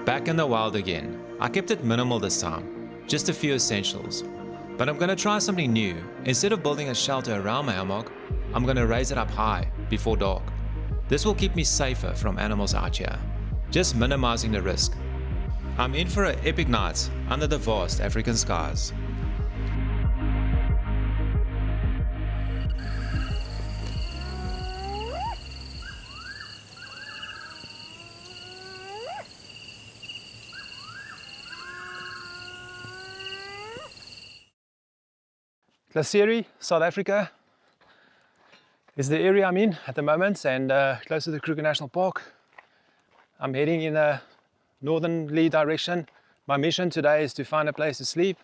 Back in the wild again. I kept it minimal this time, just a few essentials. But I'm gonna try something new. Instead of building a shelter around my hammock, I'm gonna raise it up high before dark. This will keep me safer from animals out here, just minimizing the risk. I'm in for an epic night under the vast African skies. Glacieri, South Africa is the area I'm in at the moment, and close to the Kruger National Park. I'm heading in a northerly direction. My mission today is to find a place to sleep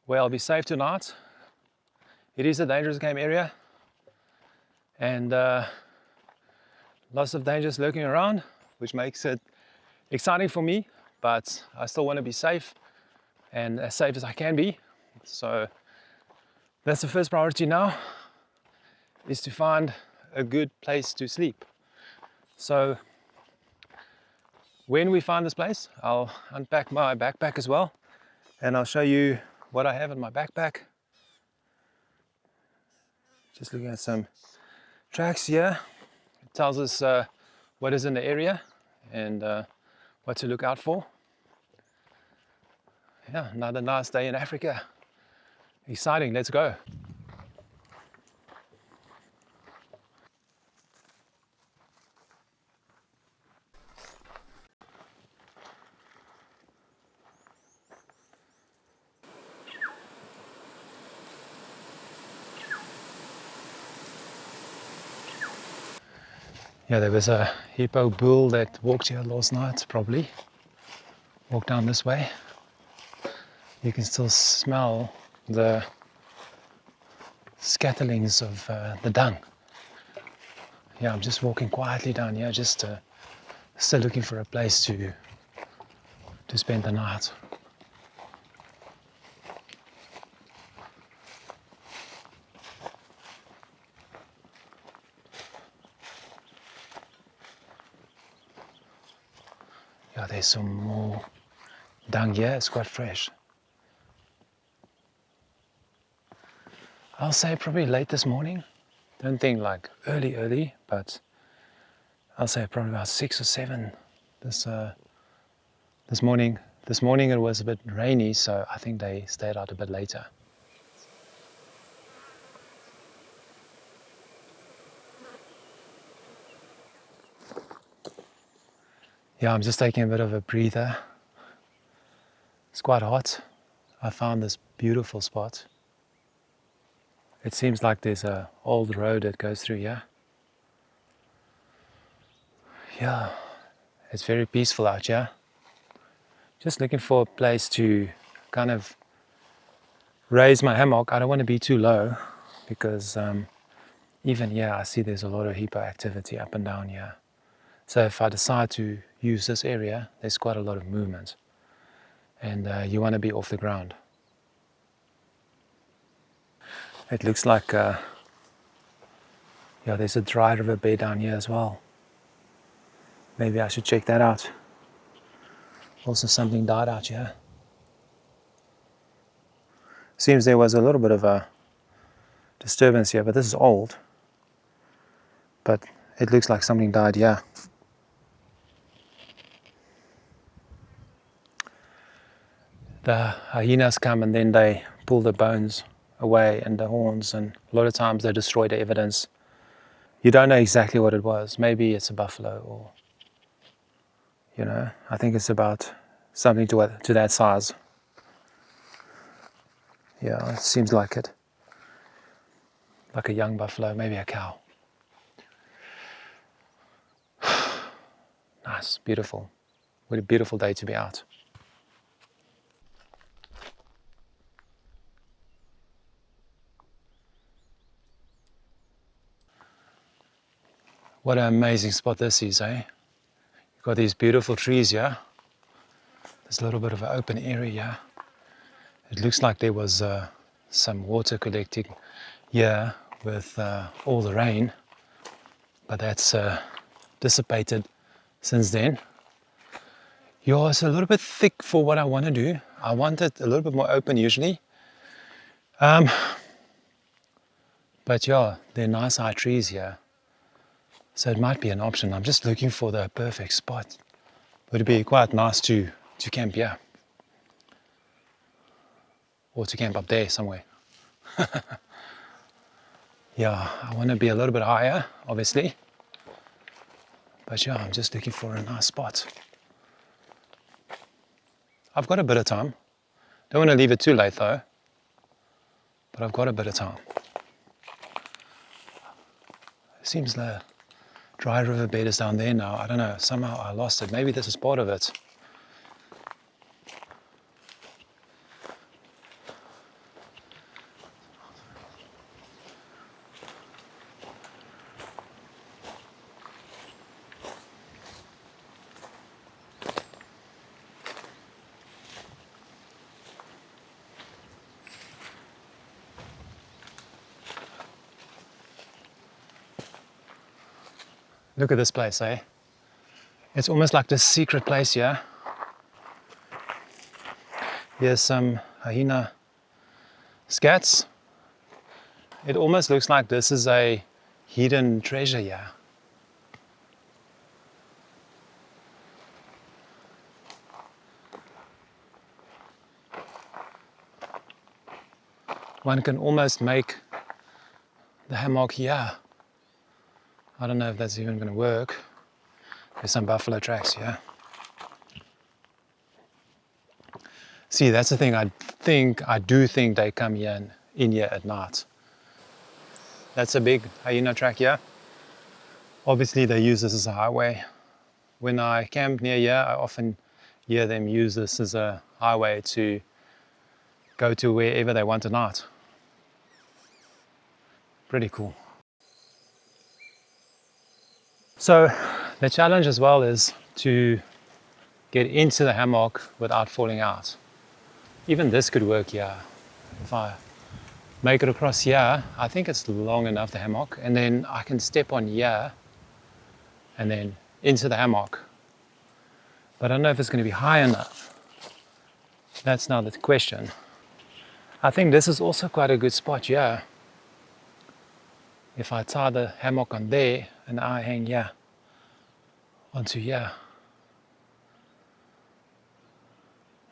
where I'll be safe tonight. It is a dangerous game area, and lots of dangers lurking around, which makes it exciting for me, but I still want to be safe, and as safe as I can be. So that's the first priority now, is to find a good place to sleep. So when we find this place, I'll unpack my backpack as well, and I'll show you what I have in my backpack. Just looking at some tracks here. It tells us what is in the area and what to look out for. Yeah, another nice day in Africa. Exciting, let's go. Yeah, there was a hippo bull that walked here last night, probably. Walked down this way. You can still smell the scatterings of the dung. Yeah, I'm just walking quietly down here, just still looking for a place to spend the night. Yeah, there's some more dung here, it's quite fresh. I'll say probably late this morning. Don't think like early, but I'll say probably about 6 or 7 this morning. This morning it was a bit rainy, so I think they stayed out a bit later. Yeah, I'm just taking a bit of a breather. It's quite hot. I found this beautiful spot. It seems like there's an old road that goes through here. Yeah, it's very peaceful out here. Just looking for a place to kind of raise my hammock. I don't want to be too low because even here I see there's a lot of hippo activity up and down here. So if I decide to use this area, there's quite a lot of movement, and you want to be off the ground. It looks like yeah, there's a dry river bed down here as well. Maybe I should check that out. Also something died out here. Seems there was a little bit of a disturbance here, but this is old. But it looks like something died here. The hyenas come and then they pull the bones away and the horns, and a lot of times they destroy the evidence. You don't know exactly what it was. Maybe it's a buffalo, or I think it's about something to that size. Yeah, it seems like it. Like a young buffalo, maybe a cow. Nice, beautiful. What a beautiful day to be out. What an amazing spot this is, eh? You've got these beautiful trees here. There's a little bit of an open area here. It looks like there was some water collecting here with all the rain, but that's dissipated since then. Yeah, it's a little bit thick for what I want to do. I want it a little bit more open usually. But yeah, they're nice high trees here. So it might be an option. I'm just looking for the perfect spot. Would it be quite nice to camp here? Or to camp up there somewhere. Yeah, I want to be a little bit higher, obviously. But yeah, I'm just looking for a nice spot. I've got a bit of time. Don't want to leave it too late though. But I've got a bit of time. It seems the dry river bed is down there now. I don't know, somehow I lost it. Maybe this is part of it. Look at this place, eh? It's almost like this secret place here. Here's some hyena scats. It almost looks like this is a hidden treasure here. One can almost make the hammock here. I don't know if that's even going to work. There's some buffalo tracks here. See, that's the thing. I do think they come here in here at night. That's a big hyena track here. Obviously, they use this as a highway. When I camp near here, I often hear them use this as a highway to go to wherever they want at night. Pretty cool. So the challenge as well is to get into the hammock without falling out. Even this could work here. If I make it across here, I think it's long enough, the hammock, and then I can step on here and then into the hammock. But I don't know if it's going to be high enough. That's now the question. I think this is also quite a good spot here. If I tie the hammock on there and I hang here onto here,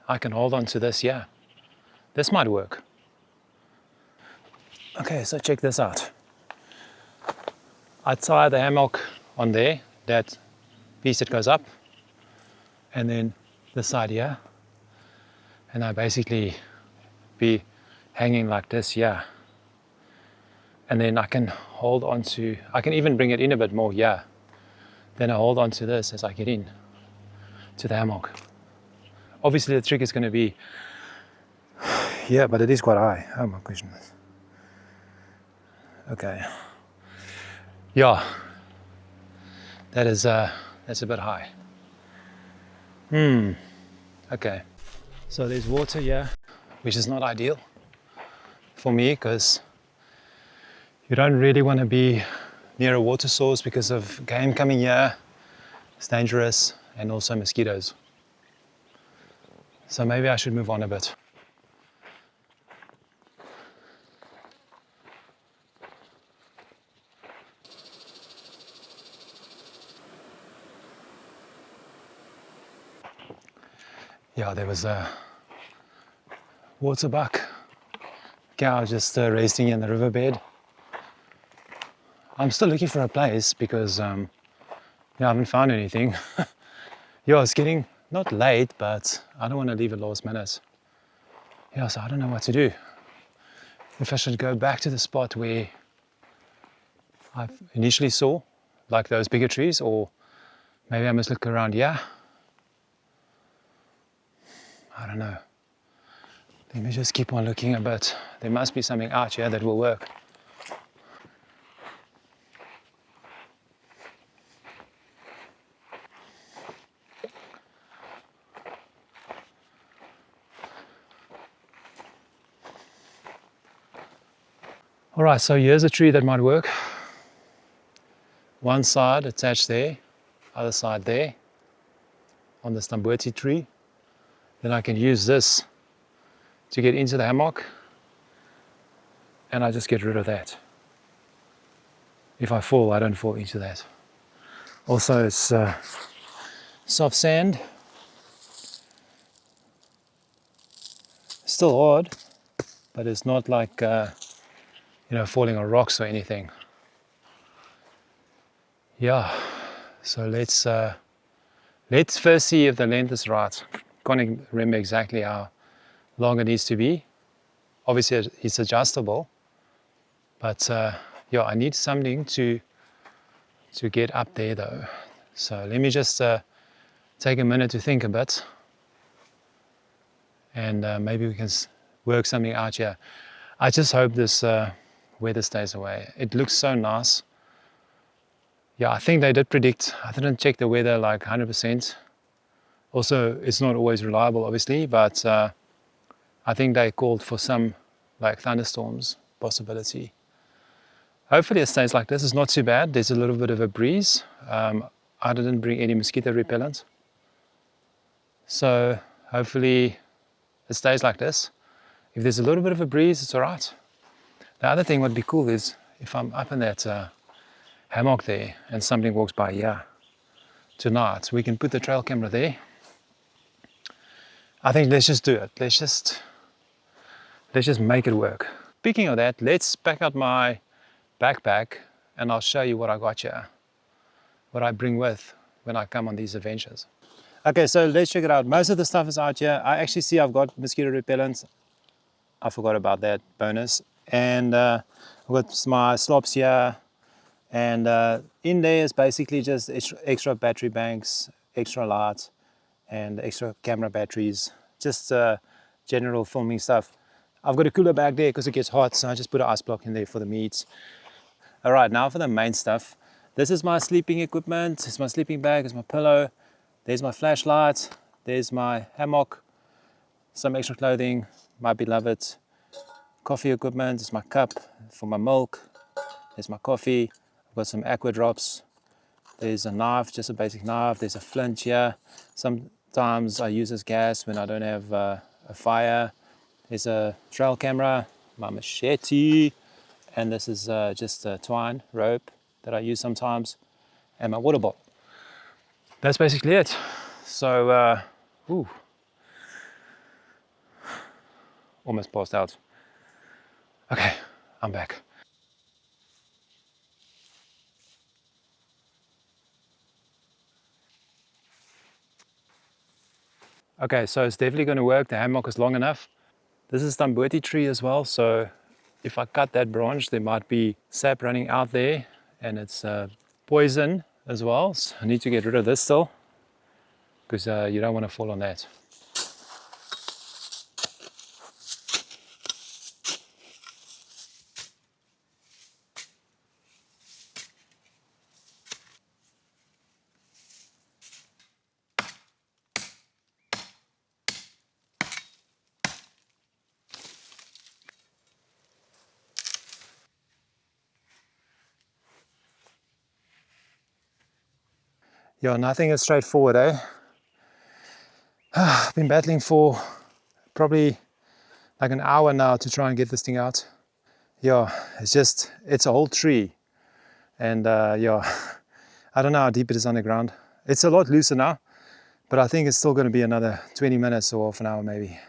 I can hold on to this here. This might work. Okay, so check this out. I tie the hammock on there, that piece that goes up, and then this side here, and I basically be hanging like this here. And then I can hold on to, I can even bring it in a bit more here. Then I hold on to this as I get in to the hammock. Obviously the trick is going to be, yeah, but it is quite high. Oh my goodness. Okay. Yeah, that's a bit high. Okay. So there's water here, which is not ideal for me because you don't really want to be near a water source because of game coming here. It's dangerous, and also mosquitoes. So maybe I should move on a bit. Yeah, there was a water buck cow just racing in the riverbed. I'm still looking for a place because yeah, I haven't found anything. Yeah, it's getting not late, but I don't want to leave it last minute. Yeah, so I don't know what to do. If I should go back to the spot where I initially saw, like those bigger trees, or maybe I must look around here. I don't know. Let me just keep on looking a bit. There must be something out here that will work. All right, so here's a tree that might work. One side attached there, other side there. on the stambuti tree. Then I can use this to get into the hammock, and I just get rid of that. If I fall, I don't fall into that. Also, it's soft sand. Still hard, but it's not like falling on rocks or anything. Yeah, so let's first see if the length is right. Can't remember exactly how long it needs to be. Obviously it's adjustable, but yeah, I need something to get up there though. So let me just take a minute to think a bit, and maybe we can work something out here. I just hope this weather stays away. It looks so nice. Yeah, I think they did predict. I didn't check the weather like 100%. Also, it's not always reliable, obviously, but I think they called for some like thunderstorms possibility. Hopefully it stays like this. It's not too bad. There's a little bit of a breeze. I didn't bring any mosquito repellent. So hopefully it stays like this. If there's a little bit of a breeze, it's all right. The other thing would be cool is if I'm up in that hammock there and something walks by here tonight, we can put the trail camera there. I think let's just do it. Let's just make it work. Speaking of that, let's pack out my backpack and I'll show you what I got here, what I bring with when I come on these adventures. Okay, so let's check it out. Most of the stuff is out here. I actually see I've got mosquito repellent. I forgot about that bonus. And I've got my slops here. And in there is basically just extra battery banks, extra lights, and extra camera batteries, just general filming stuff. I've got a cooler bag there because it gets hot, so I just put an ice block in there for the meats. All right, now for the main stuff. This is my sleeping equipment. It's my sleeping bag, it's my pillow. There's my flashlight. There's my hammock, some extra clothing, my beloved coffee equipment. It's my cup for my milk. There's my coffee. I've got some aqua drops. There's a knife, just a basic knife. There's a flint here. Sometimes I use this gas when I don't have a fire. There's a trail camera, my machete, and this is just a twine rope that I use sometimes, and my water bottle. That's basically it. So, almost passed out. Okay, I'm back. Okay, so it's definitely going to work. The hammock is long enough. This is stambuti tree as well, so if I cut that branch, there might be sap running out there, and it's poison as well. So I need to get rid of this still, because you don't want to fall on that. Yeah, nothing is straightforward, eh? I've been battling for probably like an hour now to try and get this thing out. Yeah, it's a whole tree. And yeah, I don't know how deep it is on the ground. It's a lot looser now, but I think it's still going to be another 20 minutes or half an hour maybe.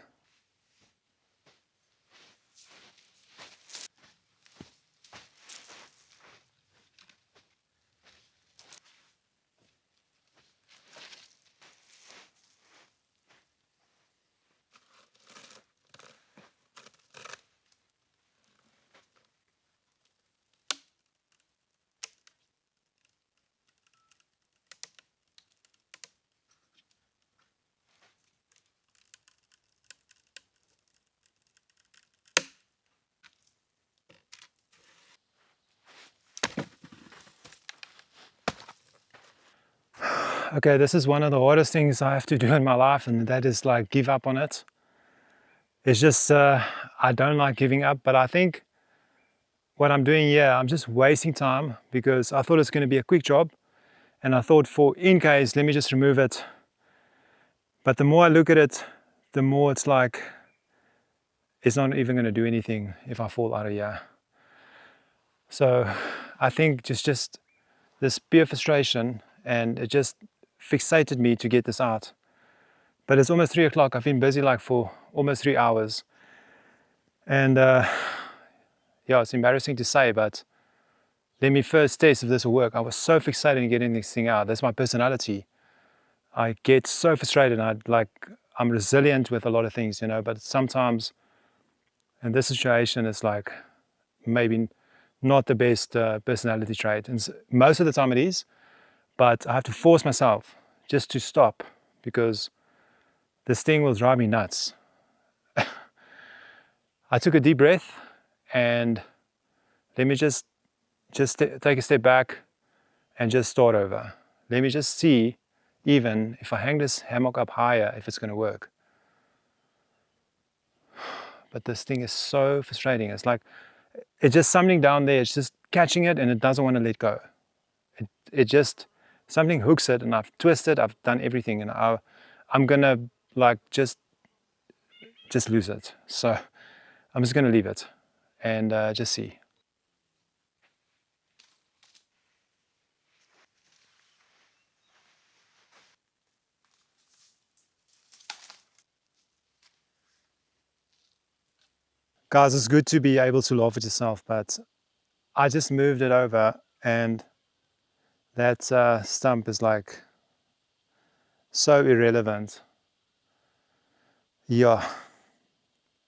Okay, this is one of the hardest things I have to do in my life, and that is like give up on it. It's just, I don't like giving up, but I think what I'm doing here, I'm just wasting time because I thought it's going to be a quick job. And I thought in case, let me just remove it But the more I look at it, the more it's like it's not even going to do anything if I fall out of here. So I think just this pure frustration, and it just fixated me to get this out. But it's almost 3 o'clock. I've been busy like for almost 3 hours. And yeah, it's embarrassing to say, but let me first test if this will work. I was so fixated in getting this thing out. That's my personality. I get so frustrated. I'm resilient with a lot of things, but sometimes in this situation, it's like maybe not the best personality trait. And most of the time it is, but I have to force myself just to stop because this thing will drive me nuts. I took a deep breath and let me just take a step back and just start over. Let me just see, even if I hang this hammock up higher, if it's going to work. But this thing is so frustrating. It's like, it's just something down there. It's just catching it and it doesn't want to let go. It just, something hooks it and I've twisted, I've done everything, and I'm going to like just lose it. So I'm just going to leave it and just see. Guys, it's good to be able to laugh at yourself, but I just moved it over and that stump is like so irrelevant. Yeah,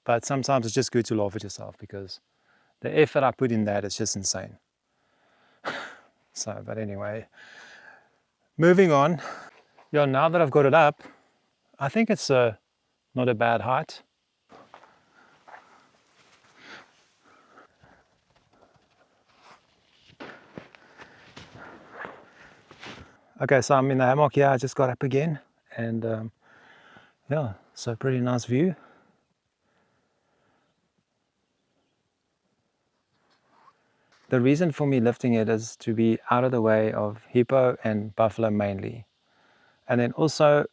but sometimes it's just good to laugh at yourself because the effort I put in that is just insane. So, but anyway, moving on. Yeah, now that I've got it up, I think it's not a bad height. Okay, so I'm in the hammock here. I just got up again, and yeah, so pretty nice view. The reason for me lifting it is to be out of the way of hippo and buffalo mainly, and then also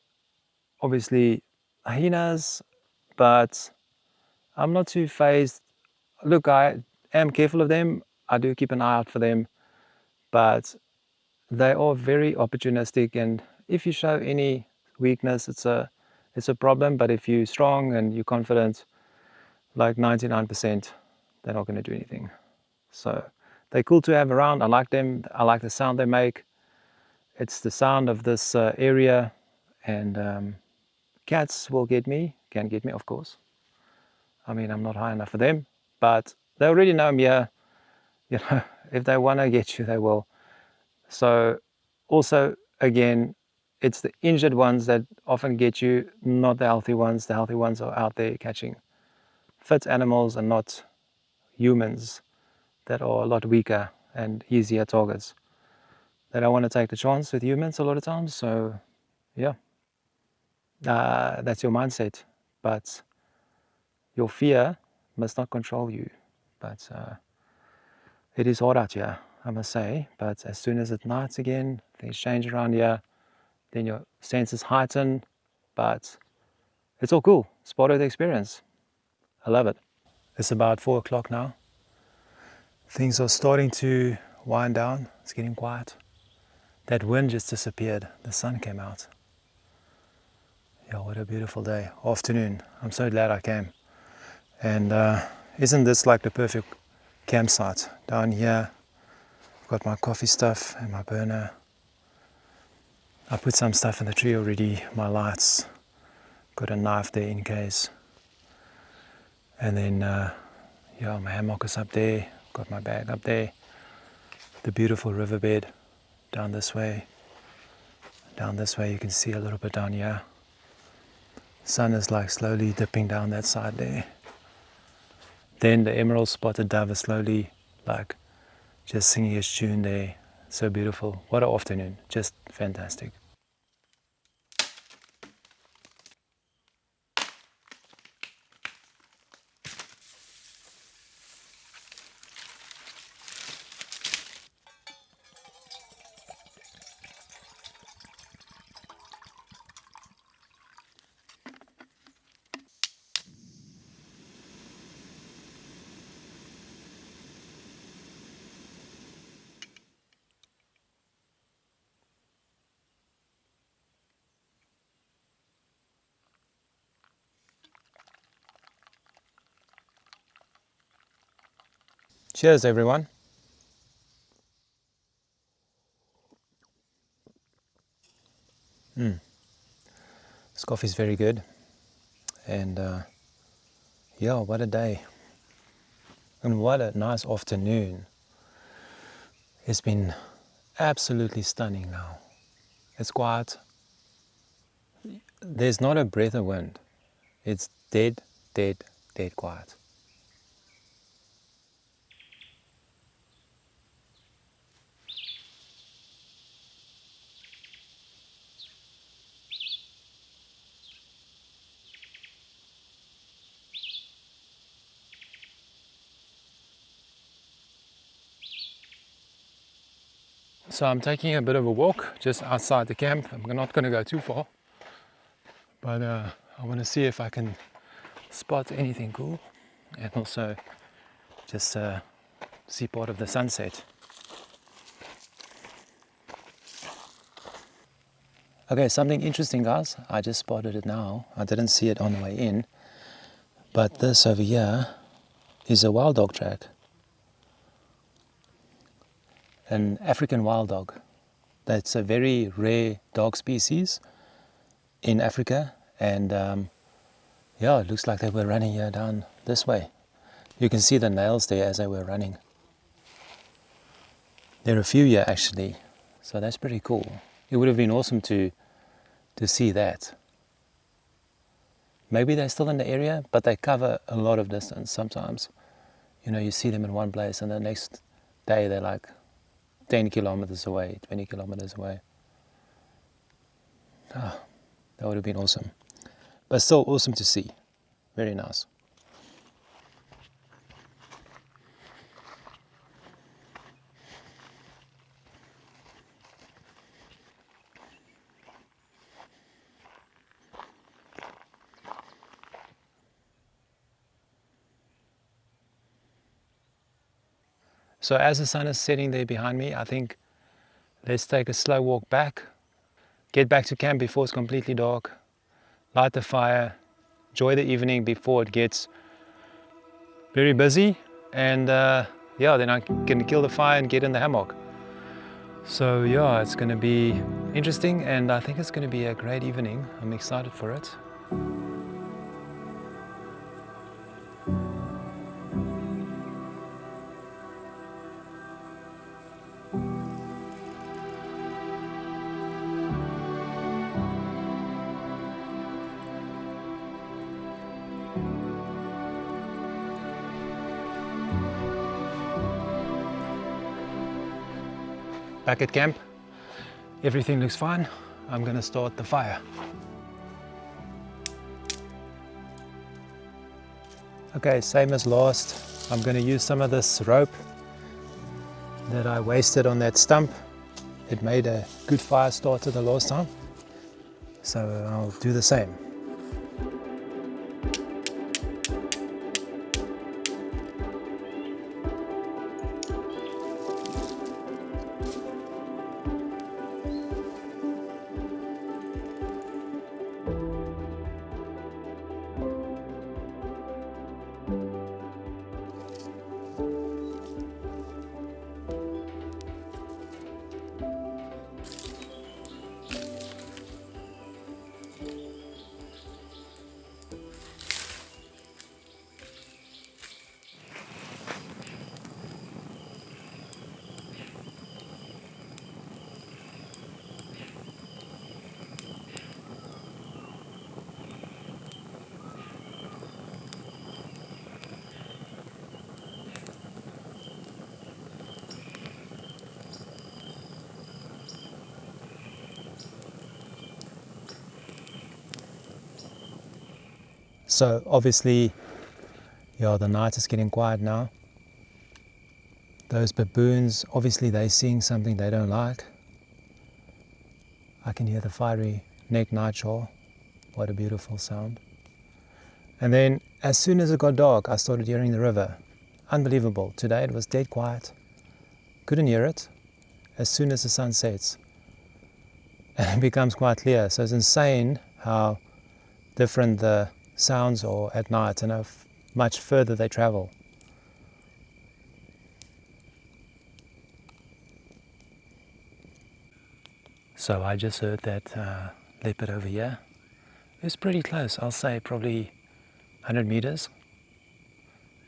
obviously hyenas, but I'm not too phased. Look, I am careful of them. I do keep an eye out for them, but they are very opportunistic, and if you show any weakness, it's a problem. But if you're strong and you're confident, like 99%, they're not going to do anything. So they're cool to have around. I like them. I like the sound they make. It's the sound of this area, and cats will get me, can get me, of course. I mean, I'm not high enough for them, but they already know I'm here. If they want to get you, they will. So also, again, it's the injured ones that often get you, not the healthy ones. The healthy ones are out there catching fit animals and not humans that are a lot weaker and easier targets. They don't want to take the chance with humans a lot of times. So yeah, that's your mindset. But your fear must not control you. But it is hard out here, I must say. But as soon as it's night again, things change around here. Then your senses heighten, but it's all cool. It's part of the experience. I love it. It's about 4 o'clock now. Things are starting to wind down. It's getting quiet. That wind just disappeared. The sun came out. Yeah, what a beautiful day. Afternoon. I'm so glad I came. And isn't this like the perfect campsite? Down here, I've got my coffee stuff and my burner. I put some stuff in the tree already. My lights. Got a knife there in case. And then, yeah, my hammock is up there. Got my bag up there. The beautiful riverbed down this way. Down this way, you can see a little bit down here. Sun is like slowly dipping down that side there. Then the emerald spotted dove is slowly like just singing his tune there. So beautiful. What an afternoon. Just fantastic. Cheers, everyone. This coffee is very good. And yeah, what a day. And what a nice afternoon. It's been absolutely stunning now. It's quiet. There's not a breath of wind. It's dead, dead, dead quiet. So I'm taking a bit of a walk just outside the camp. I'm not going to go too far, but I want to see if I can spot anything cool and also just see part of the sunset. Okay, something interesting, guys. I just spotted it now. I didn't see it on the way in, but this over here is a wild dog track, an African wild dog. That's a very rare dog species in Africa, and yeah, it looks like they were running here down this way. You can see the nails there as they were running. There are a few here actually, so that's pretty cool. It would have been awesome to see that. Maybe they're still in the area, but they cover a lot of distance sometimes. You know, you see them in one place and the next day they're like 10 kilometers away, 20 kilometers away. Ah, that would have been awesome. But still awesome to see. Very nice. So as the sun is setting there behind me, I think let's take a slow walk back, get back to camp before it's completely dark, light the fire, enjoy the evening before it gets very busy, and yeah, then I can kill the fire and get in the hammock. So yeah, it's going to be interesting, and I think it's going to be a great evening. I'm excited for it. Back at camp, everything looks fine. I'm going to start the fire. Okay, same as last. I'm going to use some of this rope that I wasted on that stump. It made a good fire starter the last time, so I'll do the same. So obviously, yeah, the night is getting quiet now. Those baboons, obviously they're seeing something they don't like. I can hear the fiery neck nightjar. What a beautiful sound. And then as soon as it got dark, I started hearing the river. Unbelievable. Today it was dead quiet. Couldn't hear it. As soon as the sun sets, and it becomes quite clear. So it's insane how different the sounds are at night and how much further they travel. So I just heard that leopard over here. It's pretty close, I'll say probably 100 meters,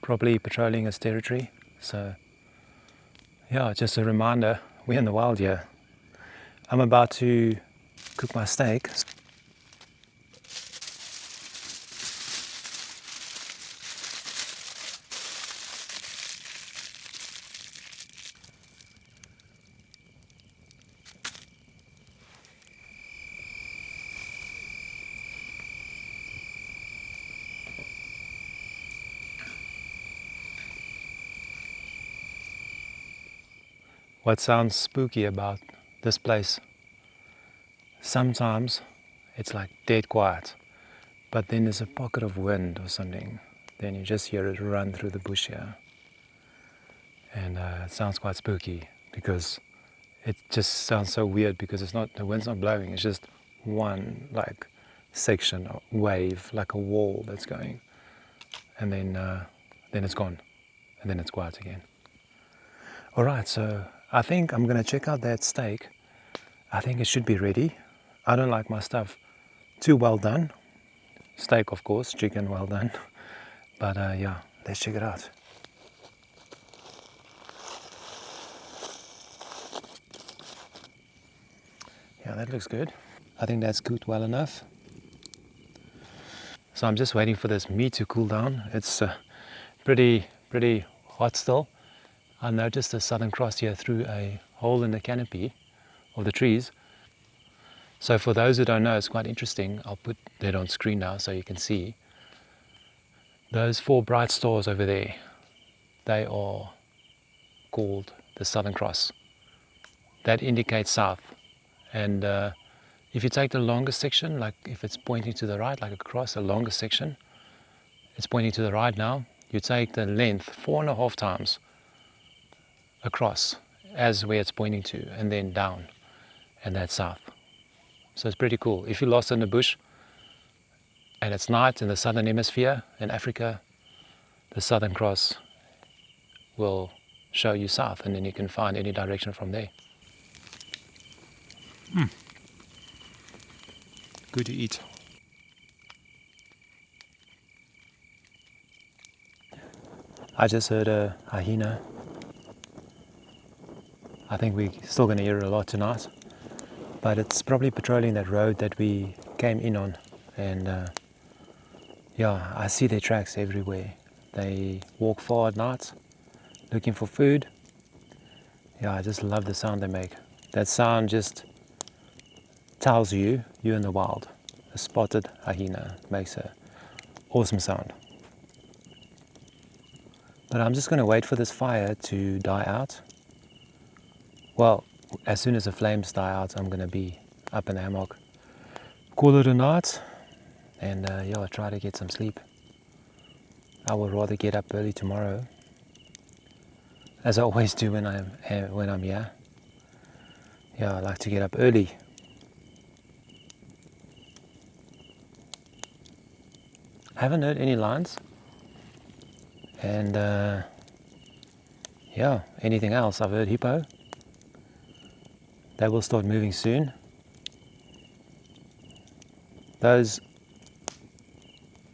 probably patrolling its territory. So yeah, just a reminder, we're in the wild here. I'm about to cook my steak. What sounds spooky about this place, sometimes it's like dead quiet, but then there's a pocket of wind or something, then you just hear it run through the bush here. And it sounds quite spooky because it just sounds so weird because it's not, the wind's not blowing, it's just one like section or wave, like a wall that's going, and then it's gone, and then it's quiet again. All right, so I think I'm gonna check out that steak. I think it should be ready. I don't like my stuff too well done. Steak, of course, chicken well done. But yeah, let's check it out. Yeah, that looks good. I think that's cooked well enough. So I'm just waiting for this meat to cool down. It's pretty hot still. I noticed the Southern Cross here through a hole in the canopy of the trees. So for those who don't know, it's quite interesting. I'll put that on screen now so you can see. Those 4 bright stars over there, they are called the Southern Cross. That indicates south. And if you take the longest section, like if it's pointing to the right, like across the longest section, it's pointing to the right now. You take the length 4.5 times across as where it's pointing to, and then down, and that's south. So it's pretty cool. If you're lost in the bush and it's night in the southern hemisphere in Africa, the Southern Cross will show you south, and then you can find any direction from there. Good to eat. I just heard a hyena. I think we're still going to hear it a lot tonight, but it's probably patrolling that road that we came in on. And yeah, I see their tracks everywhere. They walk far at night looking for food. Yeah, I just love the sound they make. That sound just tells you're in the wild. A spotted hyena makes an awesome sound. But I'm just going to wait for this fire to die out. Well, as soon as the flames die out, I'm going to be up in the hammock. Call it a night, and yeah, try to get some sleep. I would rather get up early tomorrow, as I always do when I'm here. Yeah, I like to get up early. Haven't heard any lions, and yeah, anything else? I've heard hippo. They will start moving soon. Those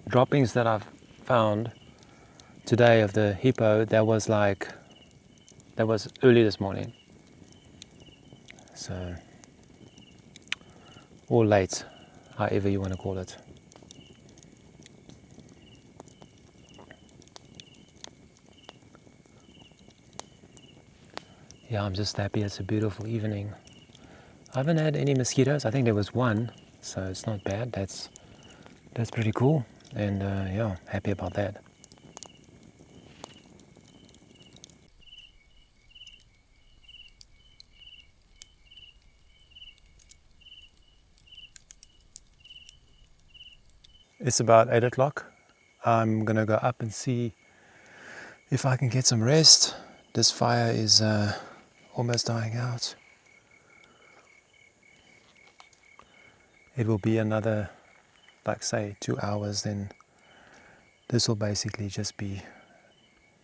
droppings that I've found today of the hippo, that was early this morning. So, or late, however you want to call it. Yeah, I'm just happy it's a beautiful evening. I haven't had any mosquitoes. I think there was one, so it's not bad. That's pretty cool, and yeah, happy about that. It's about 8 o'clock. I'm gonna go up and see if I can get some rest. This fire is almost dying out. It will be another, like say, 2 hours, then this will basically just be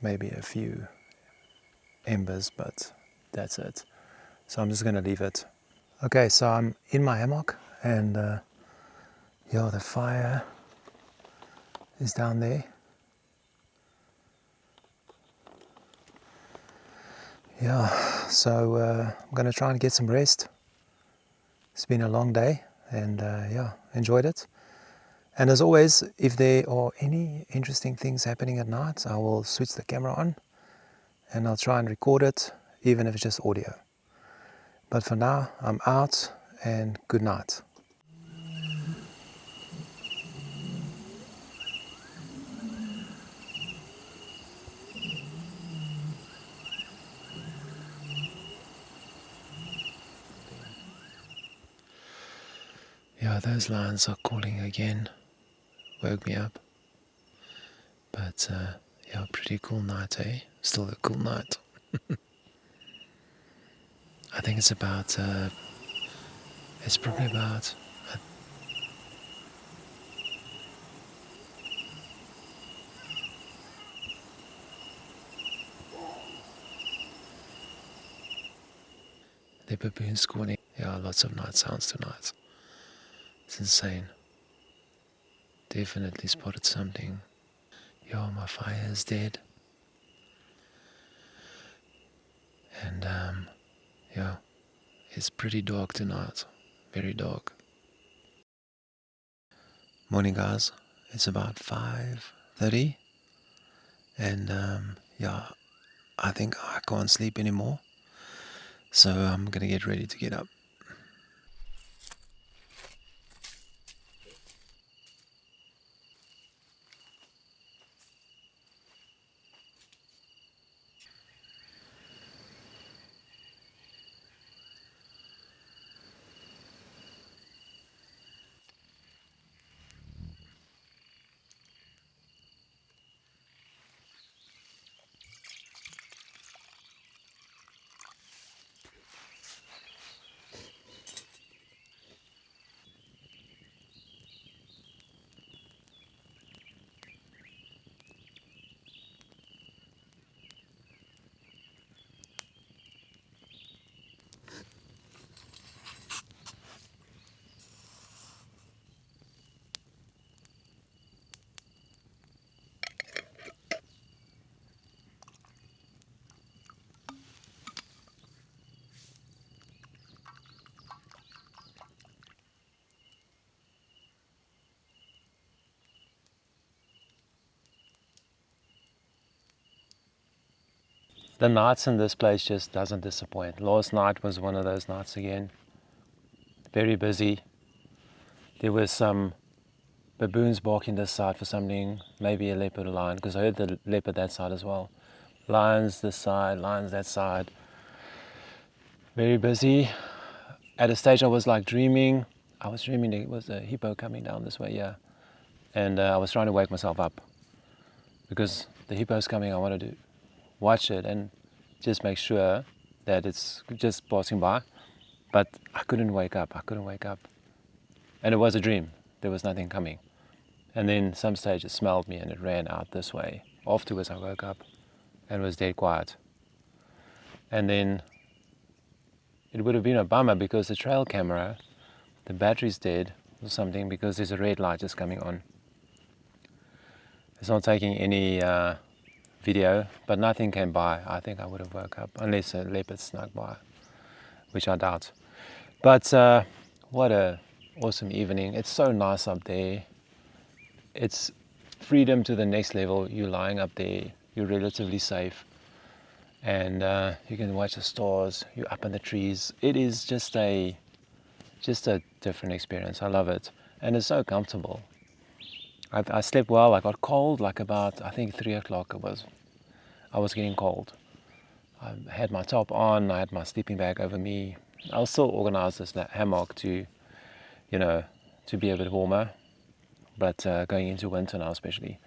maybe a few embers, but that's it. So I'm just gonna leave it Okay, so I'm in my hammock and yeah, the fire is down there. Yeah, so I'm gonna try and get some rest. It's been a long day and yeah, enjoyed it. And as always, if there are any interesting things happening at night, I will switch the camera on and I'll try and record it, even if it's just audio. But for now, I'm out and good night. Yeah, those lions are calling again. Woke me up. But yeah, pretty cool night, eh? Still a cool night. I think it's about, it's probably about, the baboons calling. Yeah, lots of night sounds tonight. It's insane. Definitely spotted something. Yeah, my fire is dead. And yeah, it's pretty dark tonight. Very dark. Morning, guys. It's about 5:30. And yeah, I think I can't sleep anymore. So I'm going to get ready to get up. The nights in this place just doesn't disappoint. Last night was one of those nights again. Very busy. There was some baboons barking this side for something, maybe a leopard or lion, because I heard the leopard that side as well. Lions this side, lions that side. Very busy. At a stage I was like dreaming. I was dreaming there was a hippo coming down this way, yeah. And I was trying to wake myself up because the hippo's coming. I wanted to watch it and just make sure that it's just passing by. But I couldn't wake up. I couldn't wake up. And it was a dream. There was nothing coming. And then some stage it smelled me and it ran out this way. Afterwards I woke up and it was dead quiet. And then it would have been a bummer because the trail camera, the battery's dead or something because there's a red light just coming on. It's not taking any video, but nothing came by. I think I would have woke up unless a leopard snuck by, which I doubt. But what a awesome evening. It's so nice up there. It's freedom to the next level. You're lying up there, you're relatively safe, and you can watch the stars. You're up in the trees. It is just a different experience. I love it, and it's so comfortable. I slept well. I got cold like about I think 3 o'clock. I was getting cold. I had my top on. I had my sleeping bag over me. I'll still organize this hammock to, to be a bit warmer, but going into winter now especially.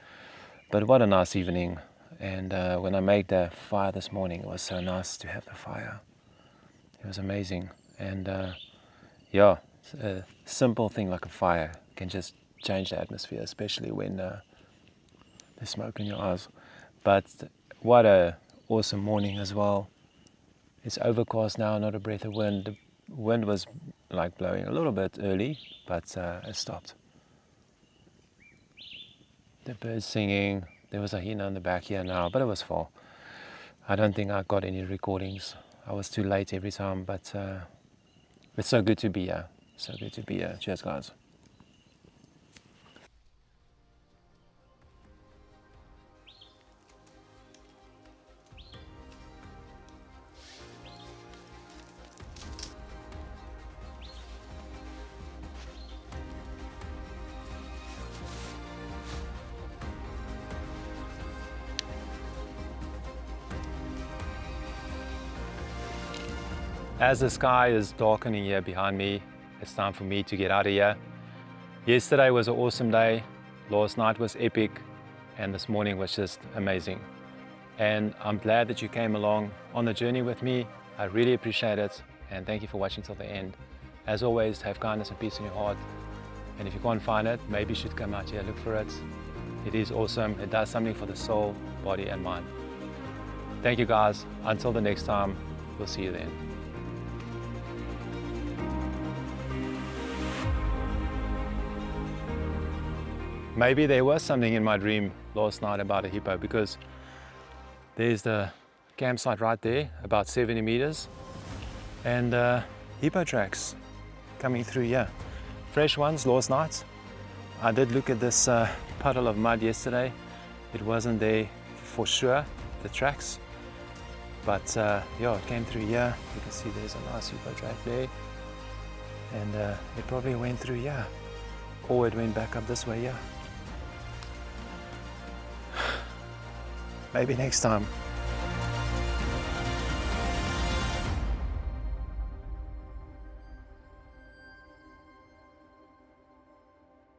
But what a nice evening. And when I made the fire this morning, it was so nice to have the fire. It was amazing. And yeah, a simple thing like a fire can just change the atmosphere, especially when there's smoke in your eyes. But what a awesome morning as well. It's overcast now, not a breath of wind. wind was like blowing a little bit early, but it stopped. The birds singing. There was a hyena in the back here now, but it was full. I don't think I got any recordings. I was too late every time, but it's so good to be here. So good to be here. Cheers, guys. As the sky is darkening here behind me, it's time for me to get out of here. Yesterday was an awesome day, last night was epic, and this morning was just amazing. And I'm glad that you came along on the journey with me. I really appreciate it, and thank you for watching till the end. As always, have kindness and peace in your heart. And if you can't find it, maybe you should come out here, look for it. It is awesome. It does something for the soul, body, and mind. Thank you, guys. Until the next time, we'll see you then. Maybe there was something in my dream last night about a hippo, because there's the campsite right there, about 70 meters, and hippo tracks coming through here. Fresh ones last night. I did look at this puddle of mud yesterday. It wasn't there for sure, the tracks, but yeah, it came through here. You can see there's a nice hippo track there, and it probably went through here, or it went back up this way here. Maybe next time.